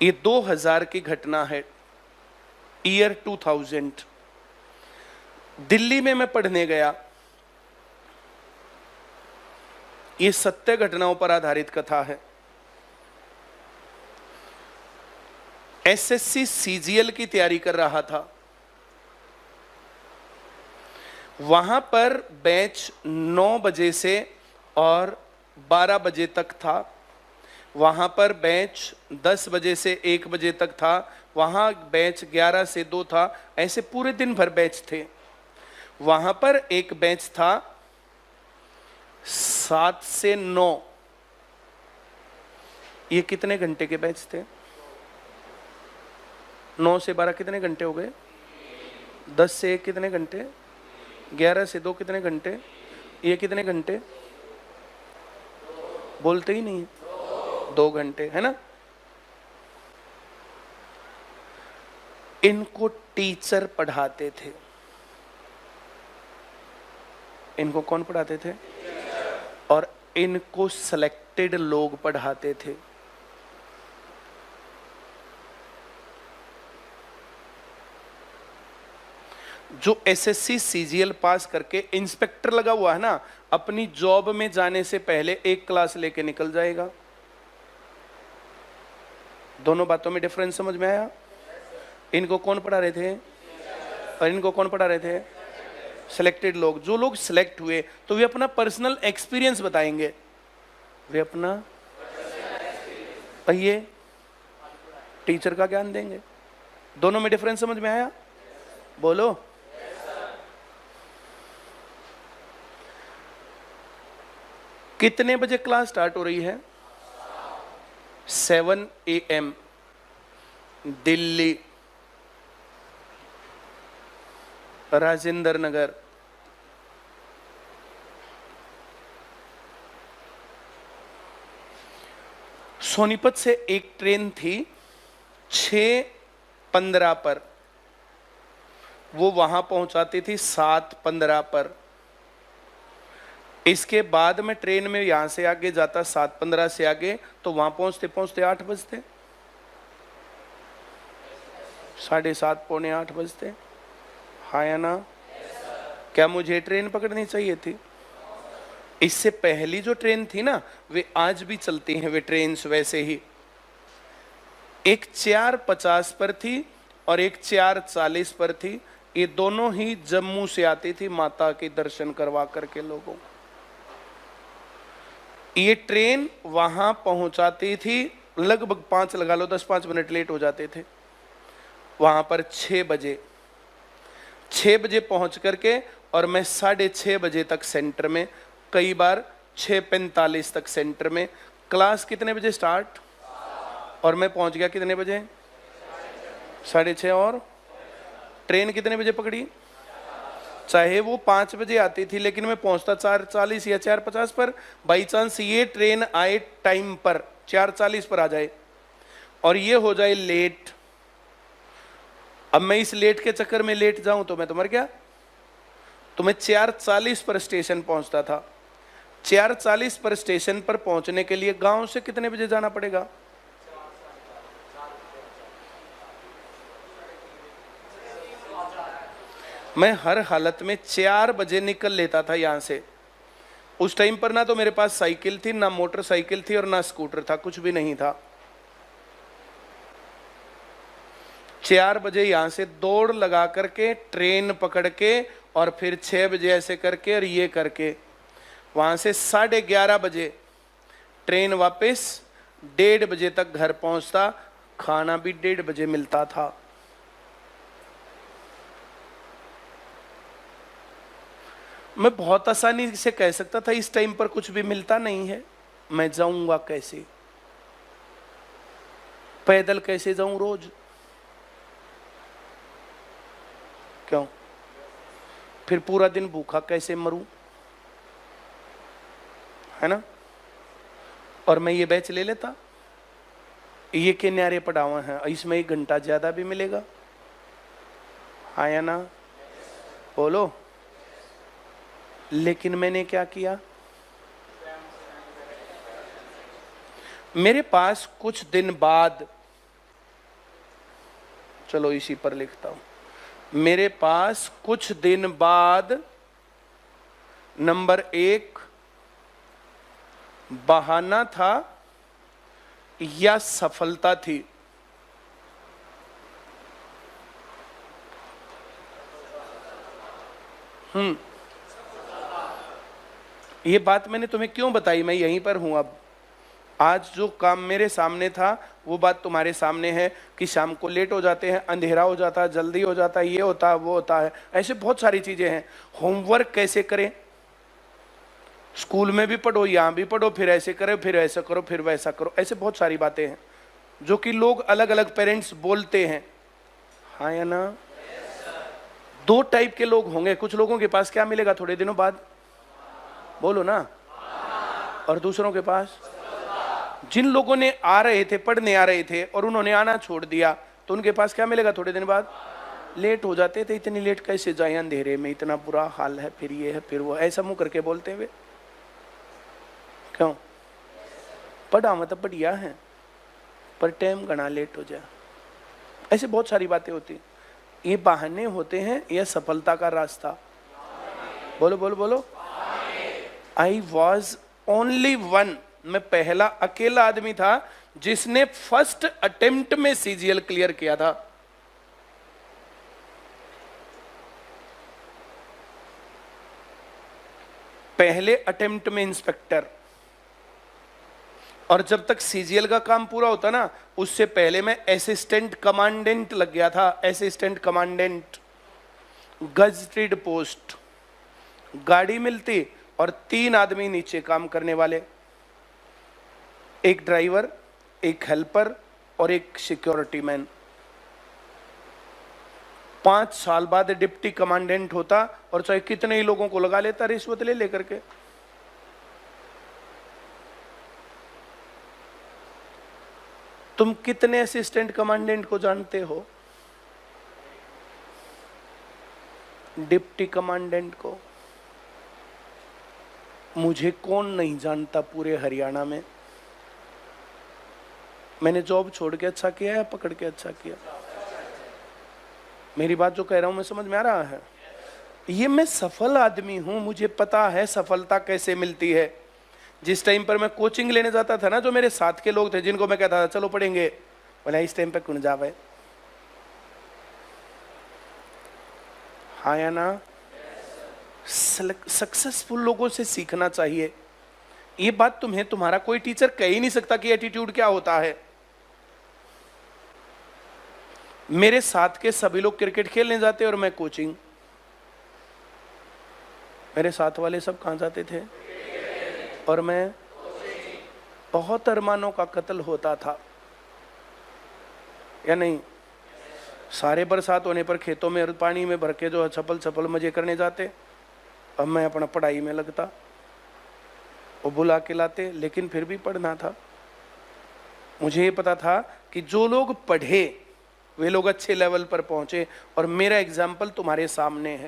ये 2000 की घटना है, ईयर 2000। दिल्ली में मैं पढ़ने गया। ये सत्य घटनाओं पर आधारित कथा है। एसएससी सीजीएल की तैयारी कर रहा था। वहां पर बैच 9 बजे से और 12 बजे तक था। वहां पर बैच 10 बजे से 1 बजे तक था। वहां बैच 11 से 2 था। ऐसे पूरे दिन भर बैच थे। वहां पर एक बैच था 7 से 9। ये कितने घंटे के बैच थे? 9 से 12 कितने घंटे हो गए? 10 से 1 कितने घंटे? 11 से 2 कितने घंटे? ये कितने घंटे? बोलते ही नहीं है। 2 घंटे, है ना? इनको टीचर पढ़ाते थे। इनको कौन पढ़ाते थे? और इनको सिलेक्टेड लोग पढ़ाते थे। जो एसएससी सीजीएल पास करके इंस्पेक्टर लगा हुआ है ना, अपनी जॉब में जाने से पहले एक क्लास लेके निकल जाएगा। दोनों बातों में डिफरेंस समझ में आया? इनको कौन पढ़ा रहे थे और इनको कौन पढ़ा रहे थे? सिलेक्टेड लोग। जो लोग सिलेक्ट हुए तो वे अपना पर्सनल एक्सपीरियंस बताएंगे। वे अपना ये टीचर का ज्ञान देंगे। दोनों में डिफरेंस समझ में आया? बोलो। कितने बजे क्लास स्टार्ट हो रही है? 7 AM दिल्ली, राजेंद्र नगर। सोनीपत से एक ट्रेन थी 6:15 पर। वो वहां पहुंचाती थी 7:15 पर। इसके बाद में ट्रेन में यहां से आगे जाता 7:15 से आगे, तो वहां पहुंचते पहुंचते 8 बजते। 7:30 पौने 8 बजते। हाँ या ना? क्या मुझे ट्रेन पकड़नी चाहिए थी? इससे पहली जो ट्रेन थी ना, वे आज भी चलती हैं। वे ट्रेन्स वैसे ही, एक 4:50 पर थी और एक 4:40 पर थी। ये दोनों ही जम्मू से आती थी माता के दर्शन करवा करके लोगों को। ये ट्रेन वहां पहुंचाती थी लगभग 5 लगा लो, 10-5 मिनट लेट हो जाते थे। वहां पर 6 बजे पहुंच करके, और मैं 6:30 बजे तक सेंटर में, कई बार 6:45 तक सेंटर में। क्लास कितने बजे स्टार्ट? और मैं पहुंच गया कितने बजे? 6:30। और ट्रेन कितने बजे पकड़ी? चाहे वो 5 बजे आती थी, लेकिन मैं पहुंचता 4:40 या 4:50 पर। बाई चांस ये ट्रेन आए टाइम पर, 4:40 पर आ जाए और ये हो जाए लेट। अब मैं इस लेट के चक्कर में लेट जाऊं तो मैं तो मर गया। तो मैं 4:40 पर स्टेशन पहुंचता था। 4:40 पर स्टेशन पर पहुंचने के लिए गांव से कितने बजे जाना पड़ेगा? मैं हर हालत में 4 बजे निकल लेता था यहां से। उस टाइम पर ना तो मेरे पास साइकिल थी, ना मोटरसाइकिल थी और ना स्कूटर था, कुछ भी नहीं था। 4 बजे यहां से दौड़ लगा करके ट्रेन पकड़ के, और फिर 6 बजे ऐसे करके और ये करके वहां से 11:30 बजे ट्रेन वापस, 1:30 बजे तक घर पहुंचता। खाना भी 1:30 बजे मिलता था। मैं बहुत आसानी से कह सकता था इस टाइम पर कुछ भी मिलता नहीं है, मैं जाऊंगा कैसे? पैदल कैसे जाऊं रोज? क्यों? फिर पूरा दिन भूखा कैसे मरूं? है ना? और मैं ये बैच ले लेता, ये के न्यारे पढ़ावा है, इसमें 1 घंटा ज्यादा भी मिलेगा। हाँ या ना? बोलो। लेकिन मैंने क्या किया? मेरे पास कुछ दिन बाद चलो इसी पर लिखता हूं। मेरे पास कुछ दिन बाद नंबर 1 बहाना था या सफलता थी? ये बात मैंने तुम्हें क्यों बताई? मैं यहीं पर हूं अब। आज जो काम मेरे सामने था वो बात तुम्हारे सामने है कि शाम को लेट हो जाते हैं, अंधेरा हो जाता है, जल्दी हो जाता है, ये होता है, वो होता है, ऐसे बहुत सारी चीजें हैं। होमवर्क कैसे करें? स्कूल में भी पढ़ो, यहां भी पढ़ो, फिर ऐसे करो, फिर ऐसा करो, फिर वैसा करो, ऐसे बहुत सारी बातें हैं जो कि लोग अलग अलग पेरेंट्स बोलते हैं। हाँ या ना? दो टाइप के लोग होंगे। कुछ लोगों के पास क्या मिलेगा थोड़े दिनों बाद? बोलो ना। और दूसरों के पास? जिन लोगों ने आ रहे थे, पढ़ने आ रहे थे और उन्होंने आना छोड़ दिया, तो उनके पास क्या मिलेगा थोड़े दिन बाद? लेट हो जाते थे। इतनी लेट कैसे जाए अंधेरे में, इतना बुरा हाल है, फिर ये है, फिर वो, ऐसा मुंह करके बोलते हुए। क्यों? पढ़ा मतलब बढ़िया है, पर टाइम घना लेट हो जाए, ऐसे बहुत सारी बातें होती। ये बहाने होते हैं या सफलता का रास्ता? बोलो बोलो बोलो। आई वॉज ओनली वन, मैं पहला अकेला आदमी था जिसने फर्स्ट अटेम्प्ट में सीजीएल क्लियर किया था। पहले अटेम्प्ट में इंस्पेक्टर। और जब तक सीजीएल का काम पूरा होता ना, उससे पहले मैं असिस्टेंट कमांडेंट लग गया था। Assistant commandant, gazetted post. गाड़ी मिलती और 3 आदमी नीचे काम करने वाले, एक ड्राइवर, एक हेल्पर और एक सिक्योरिटी मैन। 5 साल बाद डिप्टी कमांडेंट होता और चाहे कितने ही लोगों को लगा लेता रिश्वत ले लेकर के। तुम कितने असिस्टेंट कमांडेंट को जानते हो? डिप्टी कमांडेंट को मुझे कौन नहीं जानता पूरे हरियाणा में। मैंने जॉब छोड़ के अच्छा किया या पकड़ के अच्छा किया? मेरी बात जो कह रहा हूं मैं समझ में आ रहा है? ये मैं सफल आदमी हूं, मुझे पता है सफलता कैसे मिलती है। जिस टाइम पर मैं कोचिंग लेने जाता था ना, जो मेरे साथ के लोग थे जिनको मैं कहता था चलो पढ़ेंगे, बोला इस टाइम पे कौन जावे? हाँ या ना? सक्सेसफुल लोगों से सीखना चाहिए। ये बात तुम्हें तुम्हारा कोई टीचर कह ही नहीं सकता कि एटीट्यूड क्या होता है। मेरे साथ के सभी लोग क्रिकेट खेलने जाते और मैं कोचिंग। मेरे साथ वाले सब कहां जाते थे? और मैं बहुत अरमानों का कत्ल होता था या नहीं? सारे बरसात होने पर खेतों में पानी में भर के जो छपल छपल मजे करने जाते, अब मैं अपना पढ़ाई में लगता। वो बुला के लाते, लेकिन फिर भी पढ़ना था। मुझे ये पता था कि जो लोग पढ़े वे लोग अच्छे लेवल पर पहुंचे, और मेरा एग्जाम्पल तुम्हारे सामने है।